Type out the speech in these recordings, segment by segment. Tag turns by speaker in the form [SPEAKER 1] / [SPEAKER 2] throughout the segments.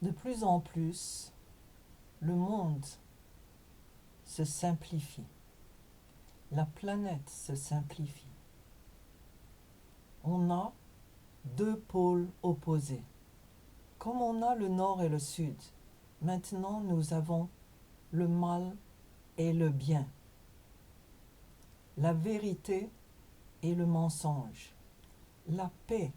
[SPEAKER 1] De plus en plus, le monde se simplifie. La planète se simplifie. On a deux pôles opposés. Comme on a le nord et le sud, maintenant nous avons le mal et le bien, la vérité et le mensonge, la paix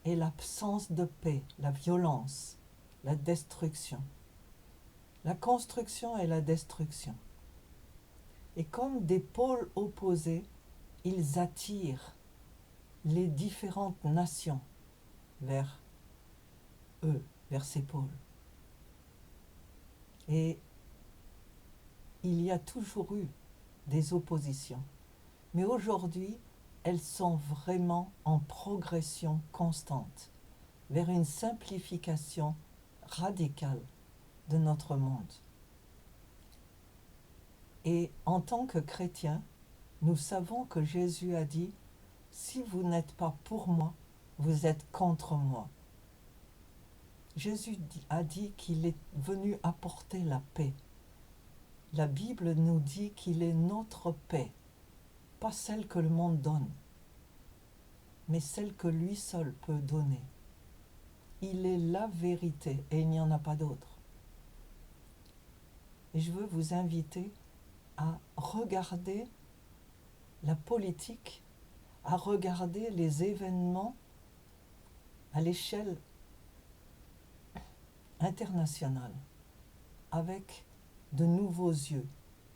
[SPEAKER 1] et l'absence de paix, la violence, la destruction, la construction et la destruction. Et comme des pôles opposés, ils attirent les différentes nations vers eux, vers ces pôles. Et il y a toujours eu des oppositions. Mais aujourd'hui, elles sont vraiment en progression constante vers une simplification radicale de notre monde. Et en tant que chrétiens, nous savons que Jésus a dit « Si vous n'êtes pas pour moi, vous êtes contre moi ». Jésus a dit qu'il est venu apporter la paix. La Bible nous dit qu'il est notre paix, pas celle que le monde donne, mais celle que lui seul peut donner. Il est la vérité et il n'y en a pas d'autre. Et je veux vous inviter à regarder la politique, à regarder les événements à l'échelle internationale avec de nouveaux yeux,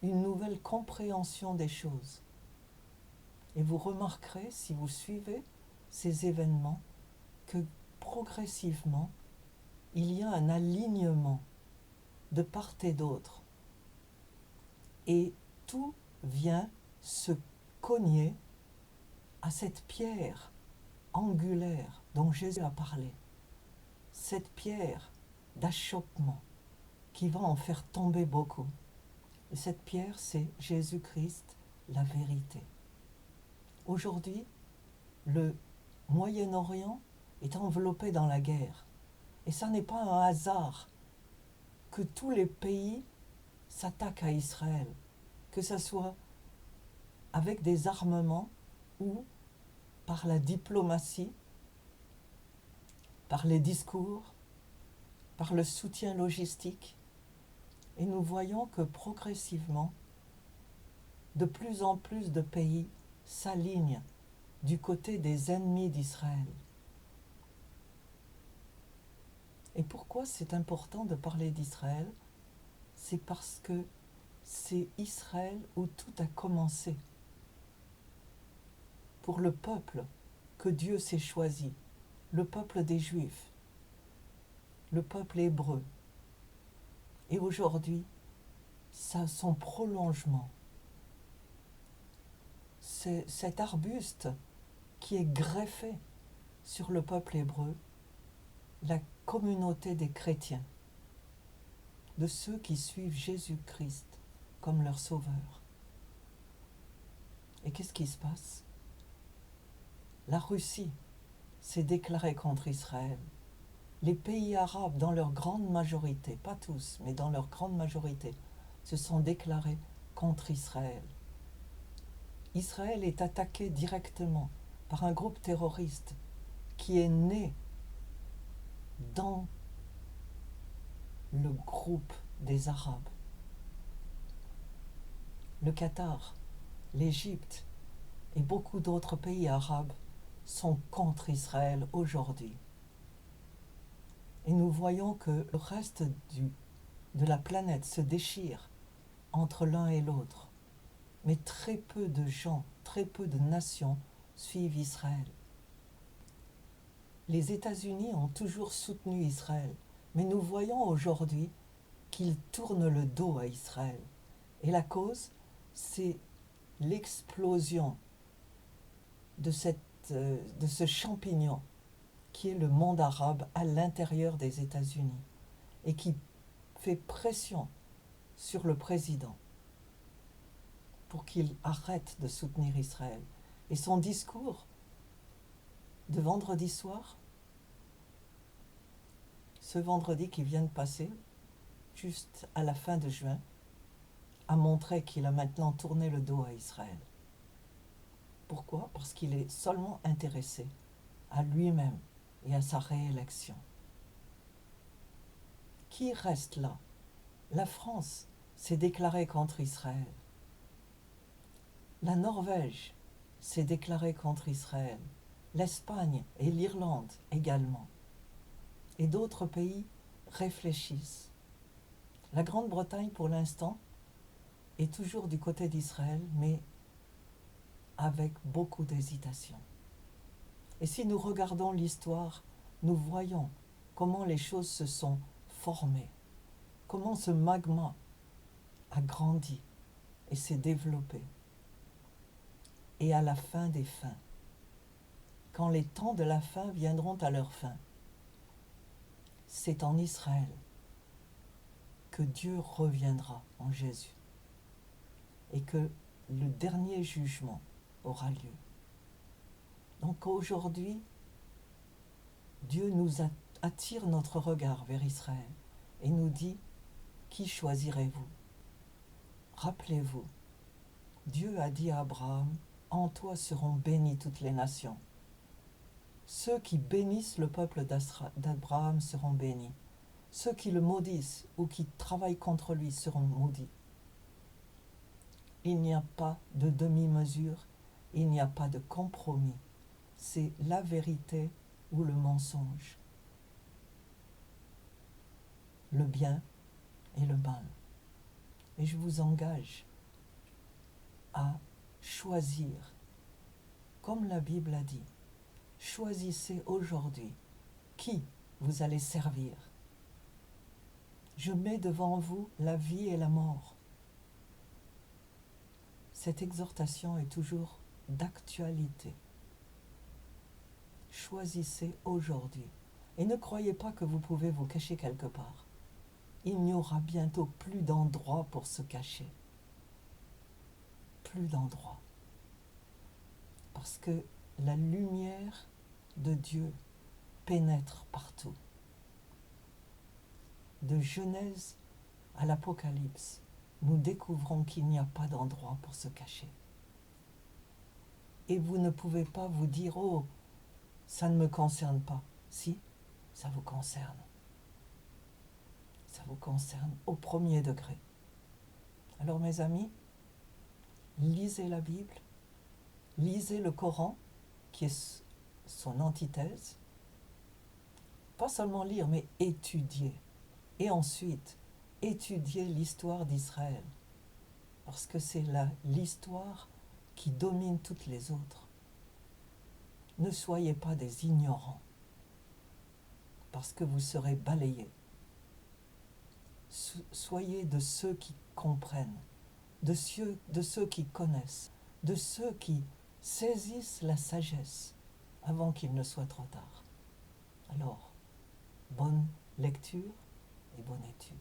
[SPEAKER 1] une nouvelle compréhension des choses. Et vous remarquerez, si vous suivez ces événements, que progressivement, il y a un alignement de part et d'autre. Et tout vient se cogner à cette pierre angulaire dont Jésus a parlé. Cette pierre d'achoppement qui va en faire tomber beaucoup. Et cette pierre, c'est Jésus-Christ, la vérité. Aujourd'hui, le Moyen-Orient est enveloppé dans la guerre. Et ça n'est pas un hasard que tous les pays s'attaquent à Israël, que ce soit avec des armements ou par la diplomatie, par les discours, par le soutien logistique. Et nous voyons que progressivement, de plus en plus de pays s'alignent du côté des ennemis d'Israël. Et pourquoi c'est important de parler d'Israël? C'est parce que c'est Israël où tout a commencé. Pour le peuple que Dieu s'est choisi, le peuple des Juifs, le peuple hébreu. Et aujourd'hui, ça, son prolongement, c'est cet arbuste qui est greffé sur le peuple hébreu, la communauté des chrétiens, de ceux qui suivent Jésus-Christ comme leur sauveur. Et qu'est-ce qui se passe? La Russie s'est déclarée contre Israël. Les pays arabes, dans leur grande majorité, pas tous, mais dans leur grande majorité, se sont déclarés contre Israël. Israël est attaqué directement par un groupe terroriste qui est né dans le groupe des Arabes. Le Qatar, l'Égypte et beaucoup d'autres pays arabes sont contre Israël aujourd'hui. Et nous voyons que le reste de la planète se déchire entre l'un et l'autre. Mais très peu de gens, très peu de nations suivent Israël. Les États-Unis ont toujours soutenu Israël, mais nous voyons aujourd'hui qu'ils tournent le dos à Israël. Et la cause, c'est l'explosion de ce champignon qui est le monde arabe à l'intérieur des États-Unis et qui fait pression sur le président pour qu'il arrête de soutenir Israël. Et son discours de vendredi soir, ce vendredi qui vient de passer, juste à la fin de juin, a montré qu'il a maintenant tourné le dos à Israël. Pourquoi? Parce qu'il est seulement intéressé à lui-même et à sa réélection. Qui reste là? La France s'est déclarée contre Israël. La Norvège s'est déclarée contre Israël. L'Espagne et l'Irlande également. Et d'autres pays réfléchissent. La Grande-Bretagne, pour l'instant, est toujours du côté d'Israël, mais avec beaucoup d'hésitation. Et si nous regardons l'histoire, nous voyons comment les choses se sont formées, comment ce magma a grandi et s'est développé. Et à la fin des fins, quand les temps de la fin viendront à leur fin, c'est en Israël que Dieu reviendra en Jésus et que le dernier jugement aura lieu. Donc aujourd'hui, Dieu nous attire notre regard vers Israël et nous dit, qui choisirez-vous? Rappelez-vous, Dieu a dit à Abraham, en toi seront bénies toutes les nations. Ceux qui bénissent le peuple d'Abraham seront bénis. Ceux qui le maudissent ou qui travaillent contre lui seront maudits. Il n'y a pas de demi-mesure, il n'y a pas de compromis. C'est la vérité ou le mensonge. Le bien et le mal. Et je vous engage à choisir, comme la Bible a dit, choisissez aujourd'hui qui vous allez servir. Je mets devant vous la vie et la mort. Cette exhortation est toujours d'actualité. Choisissez aujourd'hui et ne croyez pas que vous pouvez vous cacher quelque part. Il n'y aura bientôt plus d'endroit pour se cacher. Plus d'endroit. Parce que la lumière de Dieu pénètre partout. De Genèse à l'Apocalypse, nous découvrons qu'il n'y a pas d'endroit pour se cacher. Et vous ne pouvez pas vous dire, oh, ça ne me concerne pas. Si, ça vous concerne. Ça vous concerne au premier degré. Alors mes amis, lisez la Bible, lisez le Coran, qui est son antithèse. Pas seulement lire, mais étudier. Et ensuite, étudier l'histoire d'Israël. Parce que c'est l'histoire qui domine toutes les autres. Ne soyez pas des ignorants, parce que vous serez balayés. Soyez de ceux qui comprennent, de ceux qui connaissent, de ceux qui saisissent la sagesse avant qu'il ne soit trop tard. Alors, bonne lecture et bonne étude.